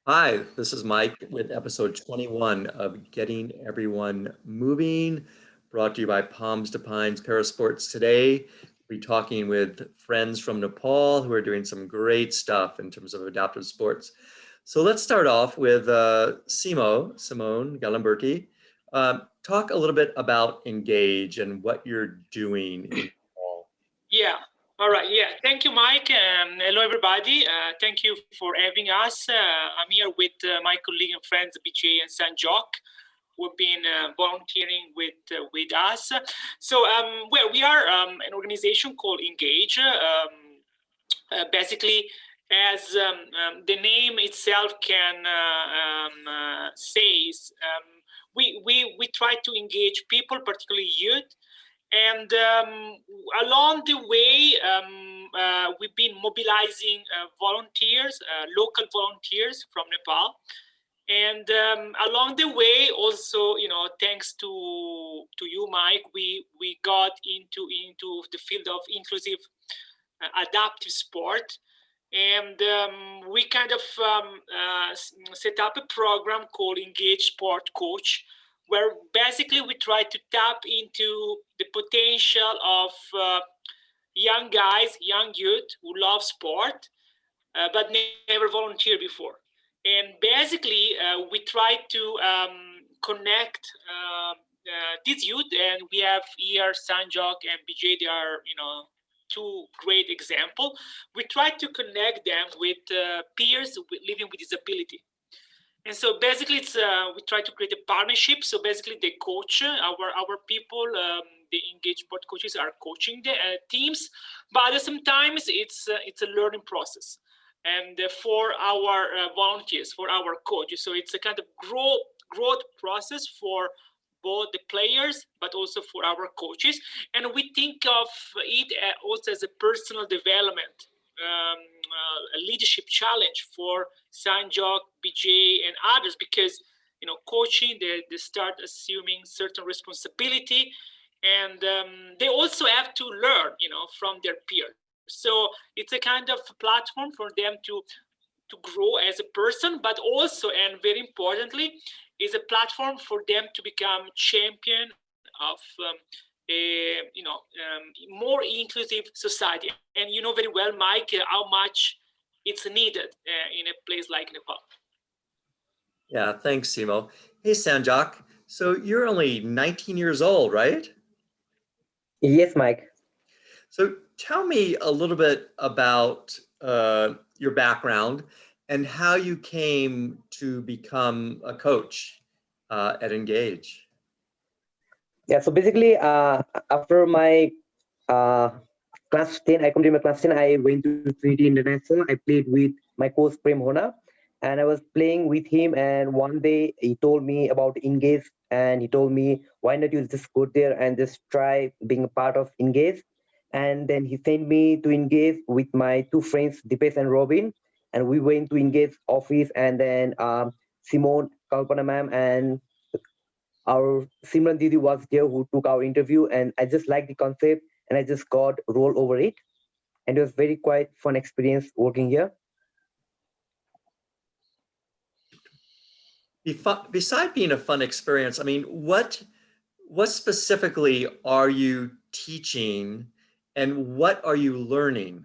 Hi, this is Mike with episode 21 of Getting Everyone Moving, brought to you by Palms to Pines Parasports. Today, we'll be talking with friends from Nepal who are doing some great stuff in terms of adaptive sports. So let's start off with Simone Galimberti. Talk a little bit about Engage and what you're doing in Nepal. Yeah. All right. Yeah. Thank you, Mike. Hello, everybody. Thank you for having us. I'm here with my colleague and friends, BJ and Sanjok, who have been volunteering with us. Well, we are an organization called Engage. Basically, as the name itself can says, we try to engage people, particularly youth, and along the way, we've been mobilizing volunteers, local volunteers from Nepal. And along the way, also, thanks to you, Mike, we got into the field of inclusive adaptive sport, and we kind of set up a program called Engage Sport Coach, where basically we try to tap into the potential of young guys, young youth who love sport, but never volunteered before. And basically, we try to connect these youth, and we have here Sanjok and BJ. They are, two great example. We try to connect them with peers living with disability. And so basically, it's we try to create a partnership. So basically, they coach our people. The engaged sport coaches are coaching the teams, but sometimes it's a learning process. And for our volunteers, for our coaches, so it's a kind of growth process for both the players, but also for our coaches. And we think of it also as a personal development, a leadership challenge for Sanjok, BJ, and others, because coaching, they start assuming certain responsibility, and they also have to learn from their peers. So it's a kind of platform for them to grow as a person, but also, and very importantly, is a platform for them to become champion of more inclusive society. And you know very well, Mike, how much it's needed in a place like Nepal. Yeah, thanks, Simo. Hey, Sanjok. So you're only 19 years old, right? Yes, Mike. So tell me a little bit about your background and how you came to become a coach at Engage. Yeah, so basically, after my uh, class 10, I completed my class 10, I went to Trinity International. I played with my coach Prem, and I was playing with him. And one day he told me about Engage, and he told me, why not you just go there and just try being a part of Engage? And then he sent me to Engage with my two friends, Dipesh and Robin, and we went to Engage office, and then Simone, Kalpana ma'am, and our Simran Didi was there who took our interview, and I just liked the concept, and I just got roll over it, and it was very quite fun experience working here. Beside being a fun experience, I mean, what specifically are you teaching and what are you learning?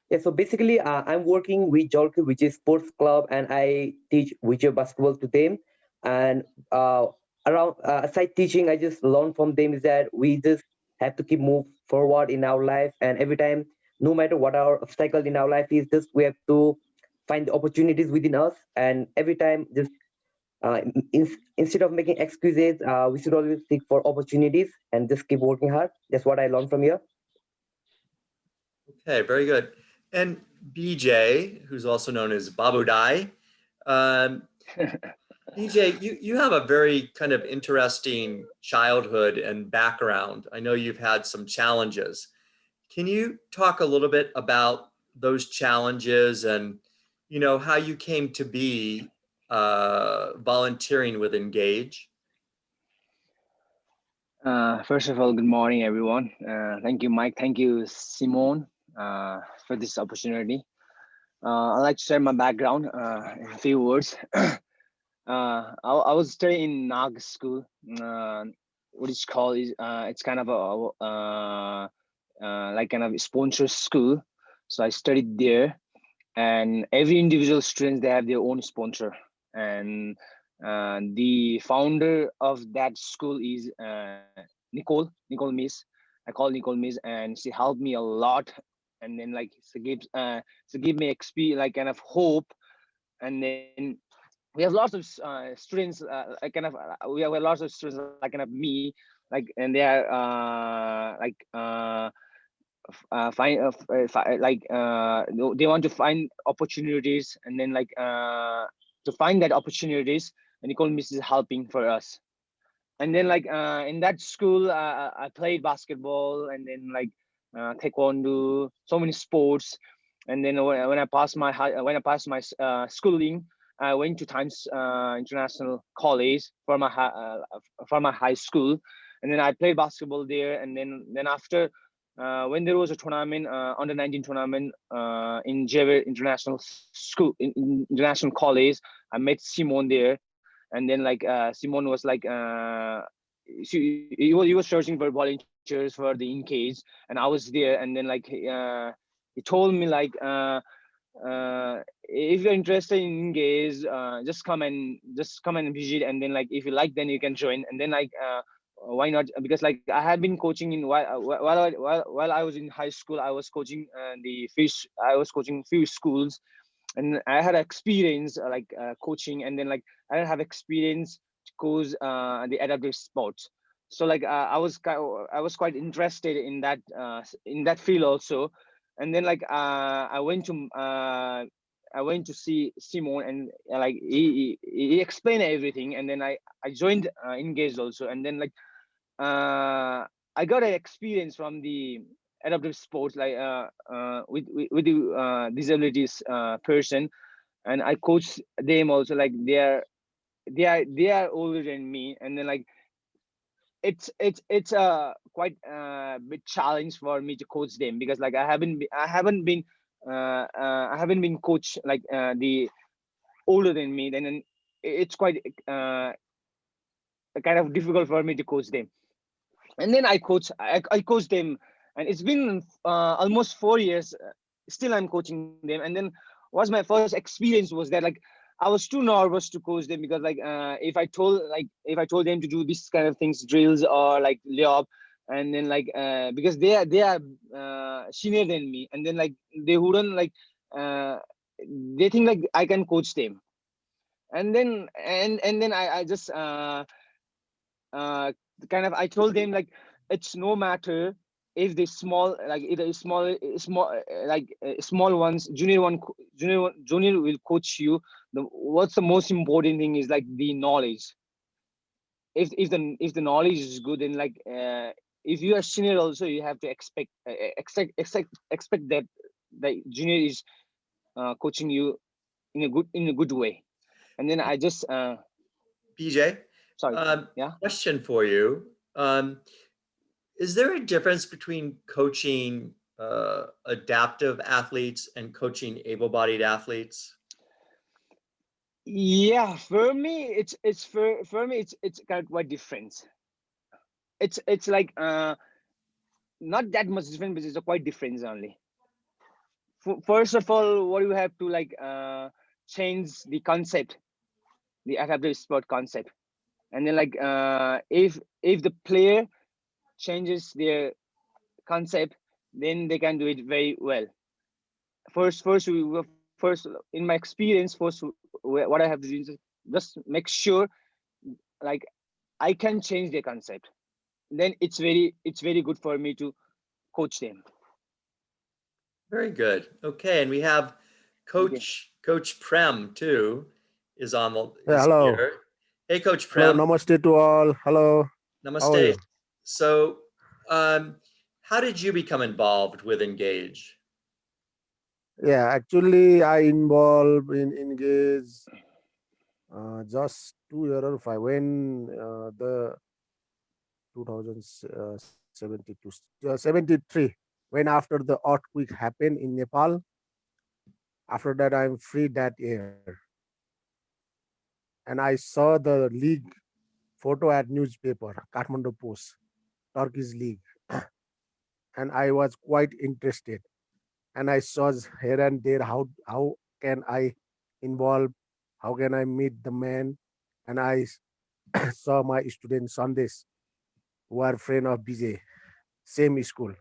Yeah, so basically, I'm working with Jolki, which is sports club, and I teach wheelchair basketball to them. And around aside teaching, I just learn from them is that we just have to keep move forward in our life, and every time, no matter what our obstacle in our life is, just we have to find the opportunities within us, and every time, just instead of making excuses, we should always seek for opportunities and just keep working hard. That's what I learned from here. Okay, very good. And BJ, who's also known as Babu Dai, um, BJ, you have a very kind of interesting childhood and background. I know you've had some challenges. Can you talk a little bit about those challenges and how you came to be volunteering with Engage? First of all, good morning, everyone. Thank you, Mike. Thank you, Simone, for this opportunity. I'd like to share my background in a few words. I was studying in Nag school. What it's called is it's kind of like kind of sponsor school. So I studied there, and every individual students they have their own sponsor, and the founder of that school is Nicole Miss. I call Nicole Miss, and she helped me a lot. And then like she give me experience, like kind of hope. And then we have lots of students like kind of we have lots of students like kind of me, like, and they are they want to find opportunities, and then like to find that opportunities, and Nicole Miss is helping for us. And then like in that school I played basketball, and then like taekwondo, so many sports. And then when I passed my schooling, I went to Times International College for my high school. And then I played basketball there. And then after when there was a tournament, under 19 tournament in Javier International School, in International College, I met Simone there. And then like Simone was like he was searching for volunteers for the ENGAGE, and I was there. And then like he told me like if you're interested in ENGAGE, just come and visit, and then like if you like, then you can join. And then like why not? Because like I had been coaching in while I was in high school, I was coaching I was coaching few schools, and I had experience coaching. And then like I didn't have experience to coach the adaptive sports. So like I was quite interested in that field also. And then like I went to see Simon, and like he explained everything. And then I joined Engaged also. And then like I got an experience from the adaptive sports, like with the disabilities person. And I coach them also. Like they are older than me. And then like it's a quite big challenge for me to coach them, because like I haven't been coached like the older than me. Then it's quite kind of difficult for me to coach them. And then I coach them, and it's been almost 4 years. Still I'm coaching them. And then what's my first experience was that like I was too nervous to coach them, because like if I told them to do this kind of things, drills or like layup, and then like because they are senior than me. And then like they wouldn't like uh, they think like I can coach them. And then I just uh, kind of I told them like it's no matter if the small, like either small ones, junior will coach you. What's the most important thing is like the knowledge. If the knowledge is good, then like if you are senior also, you have to expect that the junior is coaching you in a good way. And then I just BJ, sorry, yeah. question for you. Is there a difference between coaching adaptive athletes and coaching able-bodied athletes? Yeah, for me for me it's kind of quite different. It's like not that much different, but it's a quite difference only. First of all, what you have to like change the concept, the adaptive sport concept. And then like if the player changes their concept, then they can do it very well. First in my experience, what I have to do is just make sure like I can change their concept. Then it's very good for me to coach them. Very good. Okay, and we have Okay. Coach Prem too is Yeah, is hello. here. Hey, Coach Hello, Prem. namaste to all. Hello. How are Namaste. you? So, how did you become involved with Engage? Yeah, actually, I involved in Engage just 2 years or 5 when the 2072 73 when after the earthquake happened in Nepal. After that, I'm free that year. And I saw the league photo at newspaper, Kathmandu Post, Turkish league. And I was quite interested. And I saw here and there how can I involve, how can I meet the man. And I saw my student Sandesh, who are friend of BJ, same school.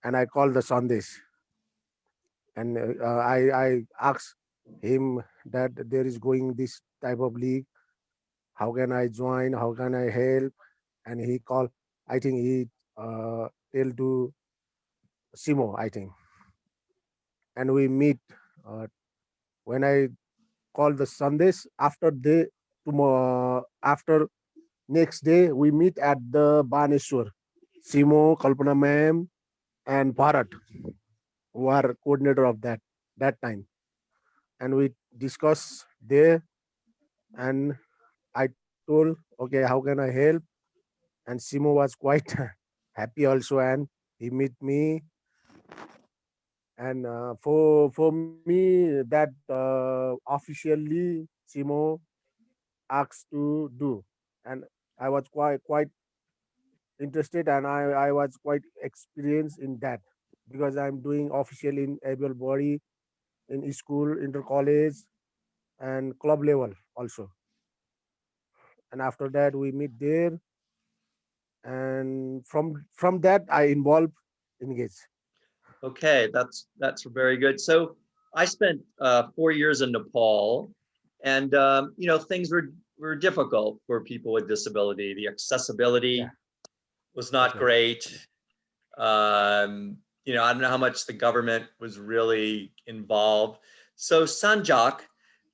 And I called the Sandesh, and I asked him that there is going this type of league. How can I join? How can I help? And he called. I think he tell to Simo, I think, and we meet. When I called the Sandesh, after next day we meet at the Baneshwar. Simo, Kalpana ma'am, and Bharat, who are coordinator of that time, and we discuss there. And I told, okay, how can I help? And Simo was quite happy also, and he meet me. And for me, that officially Simo asked to do, and I was quite interested, and I was quite experienced in that, because I'm doing official in able body in school, inter college, and club level also. And after that we meet there, and from that I involve engage. Okay, that's very good. So I spent 4 years in Nepal, and things were difficult for people with disability. The accessibility Yeah. was not Okay. great. I don't know how much the government was really involved. So Sanjok,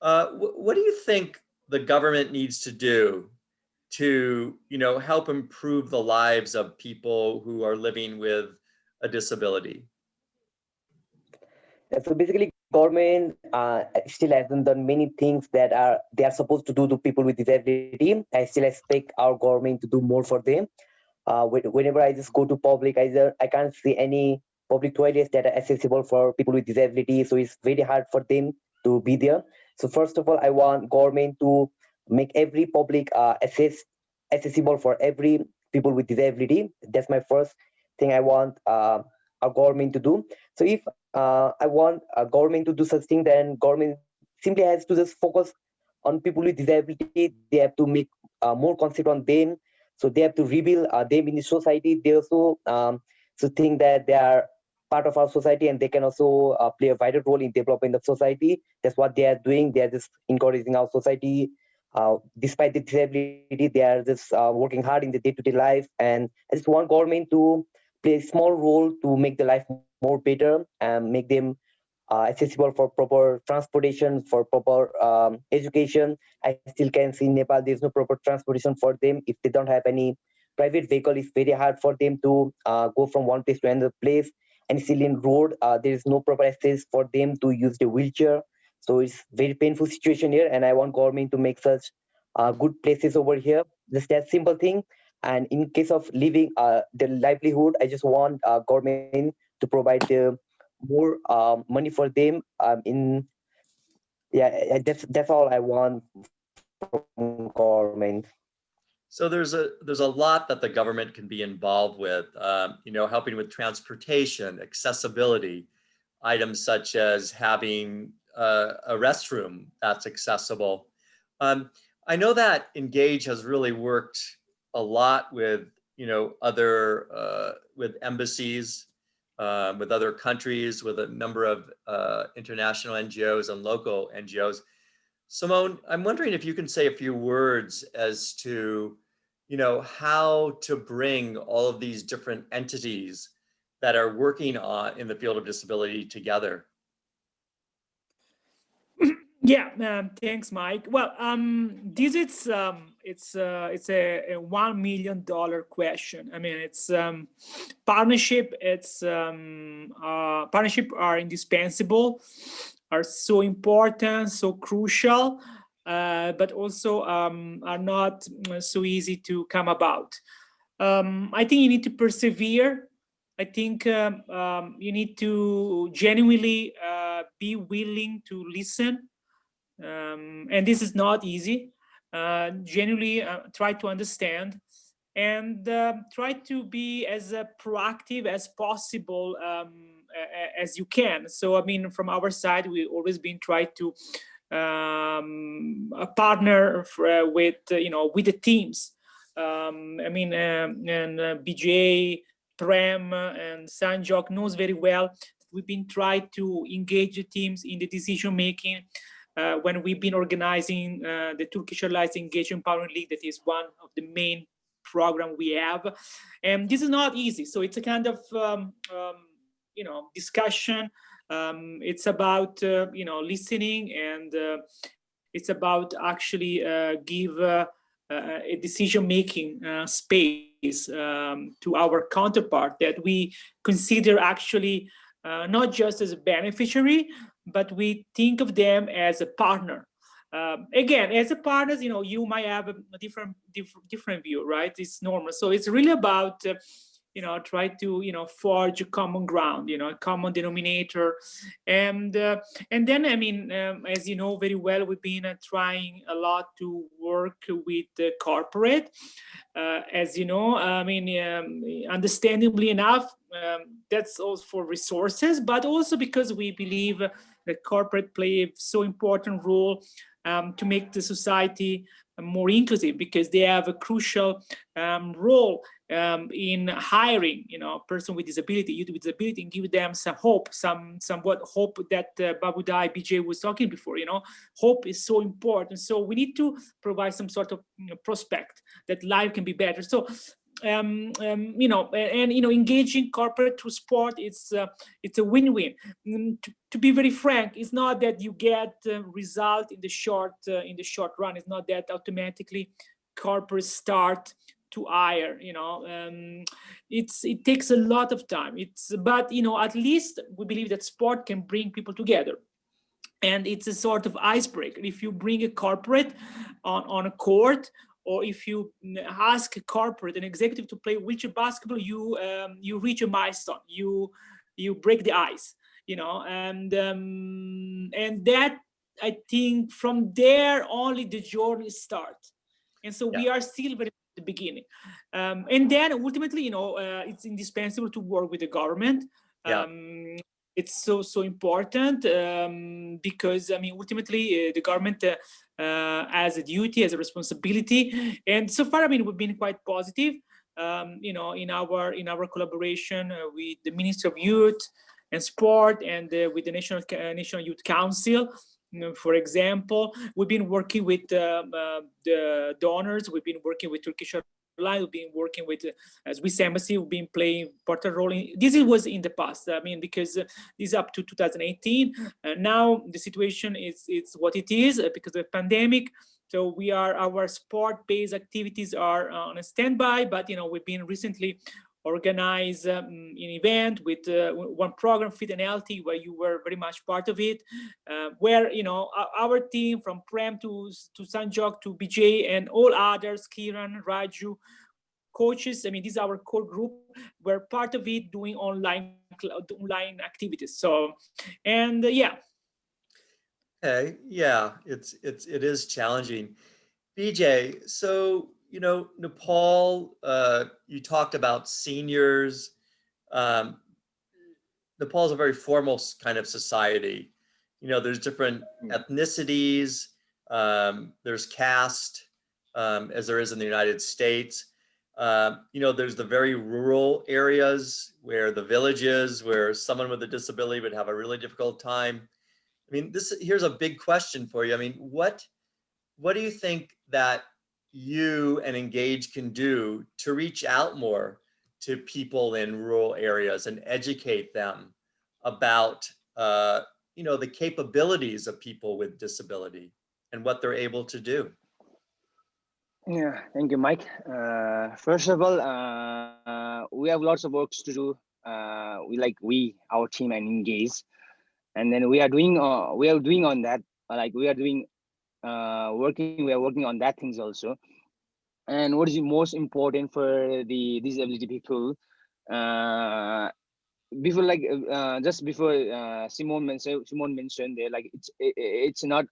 what do you think the government needs to do to, help improve the lives of people who are living with a disability? So basically, government still hasn't done many things that they are supposed to do to people with disability. I still expect our government to do more for them. Whenever I just go to public, I can't see any public toilets that are accessible for people with disability. So it's very hard for them to be there. So first of all, I want government to make every public accessible for every people with disability. That's my first thing I want our government to do. So if I want a government to do such thing, then government simply has to just focus on people with disability. They have to make more concentrate on them. So they have to reveal them in the society. They also think that they are part of our society, and they can also play a vital role in developing the society. That's what they are doing. They are just encouraging our society. Despite the disability, they are just working hard in the day-to-day life. And I just want government to play a small role to make the life more better and make them accessible for proper transportation, for proper education. I still can see in Nepal there's no proper transportation for them. If they don't have any private vehicle, it's very hard for them to go from one place to another place. And still in road, there is no proper access for them to use the wheelchair. So it's very painful situation here. And I want government to make such good places over here. Just that simple thing. And in case of living the livelihood, I just want government to provide the more money for them in yeah that's all I want from government. So there's a lot that the government can be involved with, helping with transportation, accessibility, items such as having a restroom that's accessible. Um, I know that Engage has really worked a lot with, other with embassies, with other countries, with a number of international NGOs and local NGOs. Simone, I'm wondering if you can say a few words as to, how to bring all of these different entities that are working on in the field of disability together. Yeah, thanks, Mike. Well, this is it's a $1 million question. I mean, it's partnership. It's partnership are indispensable, are so important, so crucial, but also are not so easy to come about. I think you need to persevere. I think you need to genuinely be willing to listen, and this is not easy. Genuinely try to understand, and try to be as proactive as possible as you can. So I mean, from our side, we always been trying to partner with with the teams. I mean, and BJ, Prem, and Sanjok knows very well. We've been trying to engage the teams in the decision making when we've been organizing the Turkish Airlines Engage Empowering League. That is one of the main program we have, and this is not easy. So it's a kind of discussion. It's about listening, and it's about actually give a decision-making space to our counterpart that we consider actually not just as a beneficiary, but we think of them as a partner. Again, as a partners, you might have a different view, right? It's normal. So it's really about try to forge a common ground, a common denominator, and then I mean, as you know very well, we've been trying a lot to work with the corporate, as you know. I mean, understandably enough, that's also for resources, but also because we believe that corporate play a so important role to make the society more inclusive, because they have a crucial role in hiring, person with disability, youth with disability, and give them some hope, somewhat hope that Babudai BJ was talking before. Hope is so important. So we need to provide some sort of prospect that life can be better. So engaging corporate through sport, it's a win-win. To be very frank, it's not that you get result in the short run. It's not that automatically corporates start to hire. It takes a lot of time. But at least we believe that sport can bring people together. And it's a sort of icebreaker. If you bring a corporate on a court, or if you ask a corporate, an executive, to play wheelchair basketball, you reach a milestone. You break the ice, and that, I think, from there only the journey starts. And so we are still very at the beginning. And then ultimately, it's indispensable to work with the government. It's so important because, I mean, ultimately the government has a duty, has a responsibility, and so far, I mean, we've been quite positive, in our collaboration with the Ministry of Youth and Sport, and with the National Youth Council. For example, we've been working with the donors. We've been working with Turkish Airlines. We've been working with Swiss Embassy. We've been playing important role in this. It was in the past. I mean, because this is up to 2018. Now the situation is what it is because of the pandemic. So our sport-based activities are on a standby. But we've been recently organize an event with one program, Fit and Healthy, where you were very much part of it, where our team, from Prem to Sanjok to BJ and all others, Kiran, Raju, coaches, I mean, this is our core group, we're part of it, doing online activities. So, and yeah. Okay, yeah, it is challenging. BJ, so Nepal, you talked about seniors. Nepal is a very formal kind of society. There's different ethnicities, there's caste, as there is in the United States. There's the very rural areas where the villages, where someone with a disability would have a really difficult time. I mean, here's a big question for you. I mean, what do you think that you and Engage can do to reach out more to people in rural areas and educate them about the capabilities of people with disability and what they're able to do? Yeah, thank you, Mike. First of all, we have lots of works to do. Our team and Engage, and then we are doing on that. We are working on that things also. And what is most important for the disability people, Before like just before Simone mentioned there, like it's not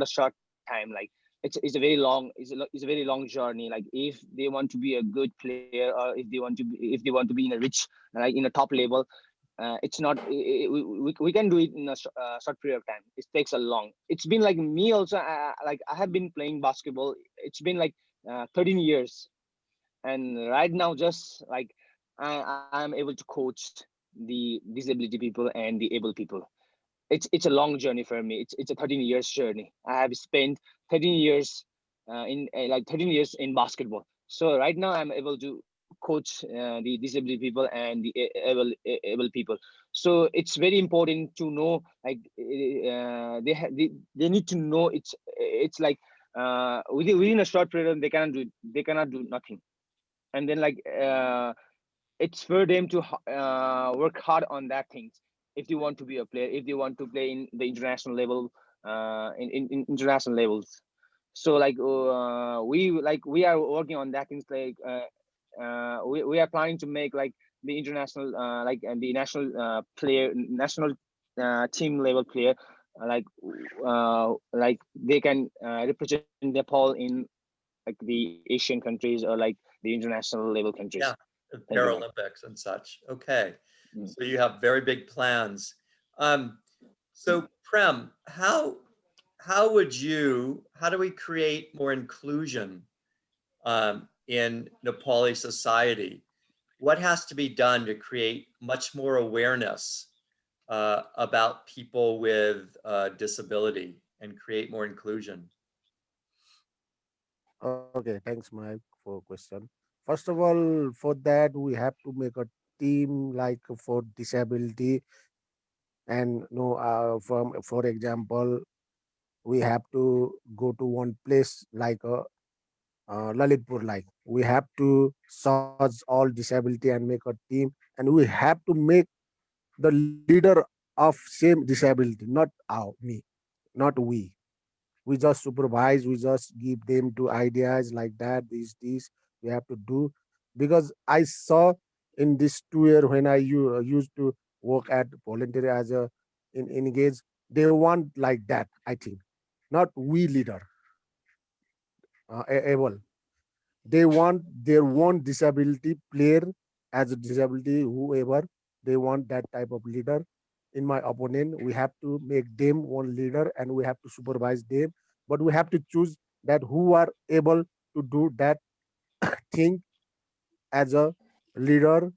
a short time. Like it's a very long it's a very long journey. Like if they want to be a good player, or if they want to be in a rich, like in a top level, it's not we can do it in a short period of time. It takes a long. It's been like me also. Like I have been playing basketball. It's been like 13 years, and right now just like I'm able to coach the disability people and the able people. It's a long journey for me. It's a 13 years journey. I have spent 13 years in like 13 years in basketball. So right now I'm able to coach the disability people and the able people. So it's very important to know, like they need to know it's like within a short period they cannot do nothing. And then like it's for them to work hard on that things. If they want to be a player, if they want to play in the international level, in international levels. So like we are working on that things. Like we are planning to make like the international the national national team level player, like they can represent Nepal in like the Asian countries, or like the international level countries. Yeah, the Thank you, Mike. Paralympics and such. Okay, Mm. so you have very big plans. So Prem, how do we create more inclusion in Nepali society? What has to be done to create much more awareness about people with disability and create more inclusion? Okay, thanks, Mike, for question. First of all, for that we have to make a team like for disability, and from for example, we have to go to one place like Lalitpur. Like we have to search all disability and make a team, and we have to make the leader of same disability, not me, not we. We just supervise, we just give them to ideas like that, this we have to do. Because I saw in this 2 year when I used to work at voluntary as a in engage, they want like that, I think, not we leader, able. They want their own disability player as a disability, whoever. They want that type of leader. In my opinion, we have to make them one leader and we have to supervise them. But we have to choose that who are able to do that thing as a leader,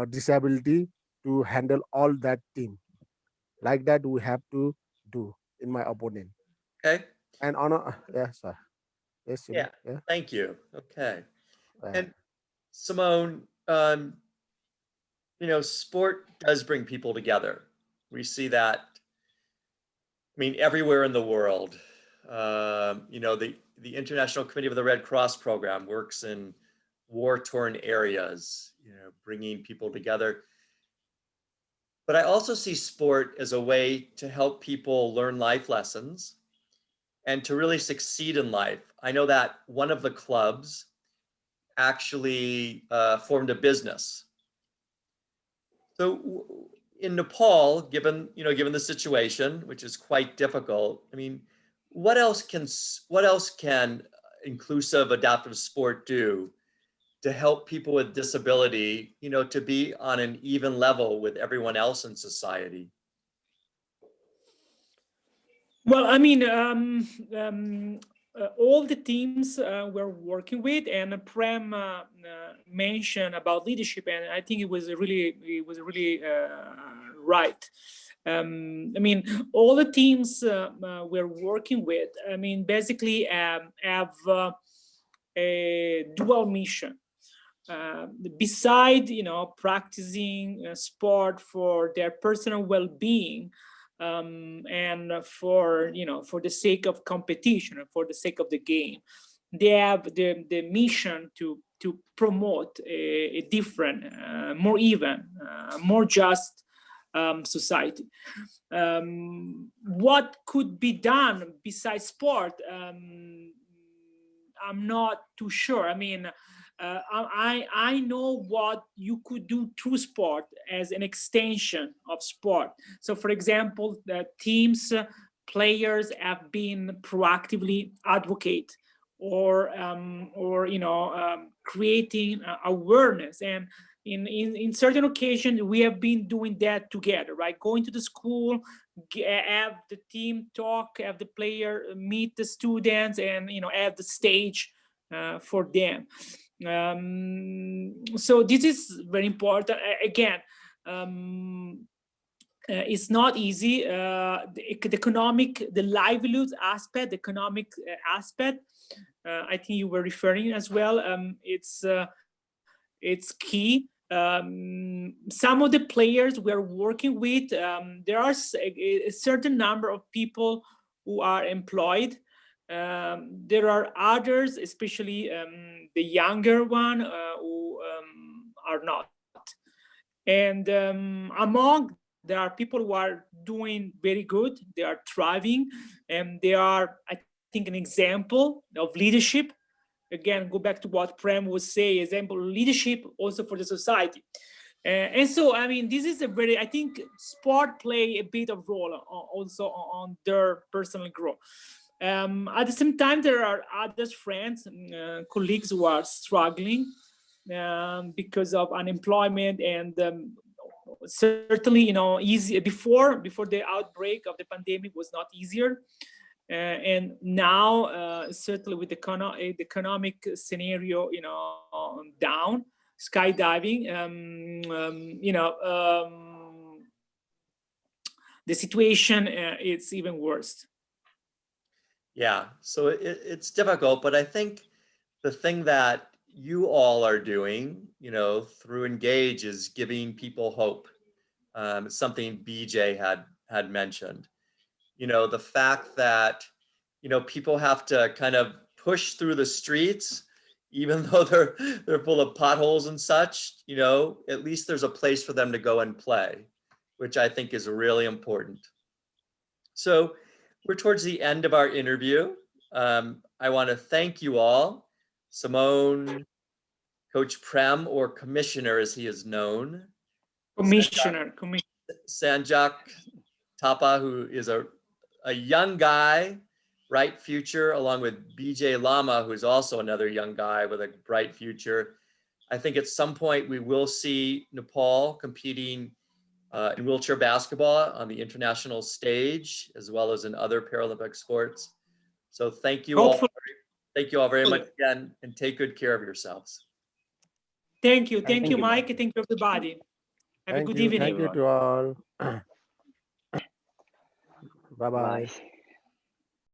disability, to handle all that team. Like that, we have to do, in my opinion. Okay. And on a, yes, sir. Yes, Yeah. yeah. Thank you. Okay. Uh, And Simone, sport does bring people together. We see that, I mean, everywhere in the world. The International Committee of the Red Cross program works in war-torn areas, bringing people together. But I also see sport as a way to help people learn life lessons and to really succeed in life. I know that one of the clubs actually formed a business. So in Nepal, given the situation, which is quite difficult, I mean, what else can inclusive adaptive sport do to help people with disability, to be on an even level with everyone else in society? Well, I mean, all the teams we're working with, and Prem mentioned about leadership, and I think it was really right. I mean, all the teams we're working with, I mean, basically have a dual mission. Beside, practicing sport for their personal well-being, and for the sake of competition, for the sake of the game, they have the mission to promote a different, more even, more just society. What could be done besides sport? I'm not too sure. I mean, I know what you could do through sport as an extension of sport. So, for example, the teams, players have been proactively advocate or creating awareness, and in certain occasions we have been doing that together, right? Going to the school, have the team talk, have the player meet the students, and have the stage for them. So this is very important. Again, it's not easy. The livelihood aspect, the economic aspect, I think you were referring as well. It's key. Some of the players we are working with, there are a certain number of people who are employed. There are others, especially the younger one, who are not. And among, there are people who are doing very good. They are thriving, and they are, I think, an example of leadership. Again, go back to what Prem was saying, example leadership also for the society. And so, I mean, this is a very, I think sport play a bit of role also on their personal growth. At the same time, there are other friends, colleagues who are struggling because of unemployment, and certainly, easy before the outbreak of the pandemic was not easier. And now, certainly with the economic scenario, down, skydiving, the situation it's even worse. Yeah, so it's difficult, but I think the thing that you all are doing, through Engage is giving people hope. It's something BJ had mentioned. The fact that, people have to kind of push through the streets, even though they're full of potholes and such, at least there's a place for them to go and play, which I think is really important. So we're towards the end of our interview. I want to thank you all, Simone, Coach Prem, or Commissioner as he is known. Commissioner. Sanjok Tapa, who is a young guy, bright future, along with BJ Lama, who's also another young guy with a bright future. I think at some point we will see Nepal competing in wheelchair basketball on the international stage, as well as in other Paralympic sports. So thank you all. Thank you all very much again, and take good care of yourselves. Thank you, Mike. Thank you, everybody. Have a good evening. Thank you to all. Bye-bye. Bye.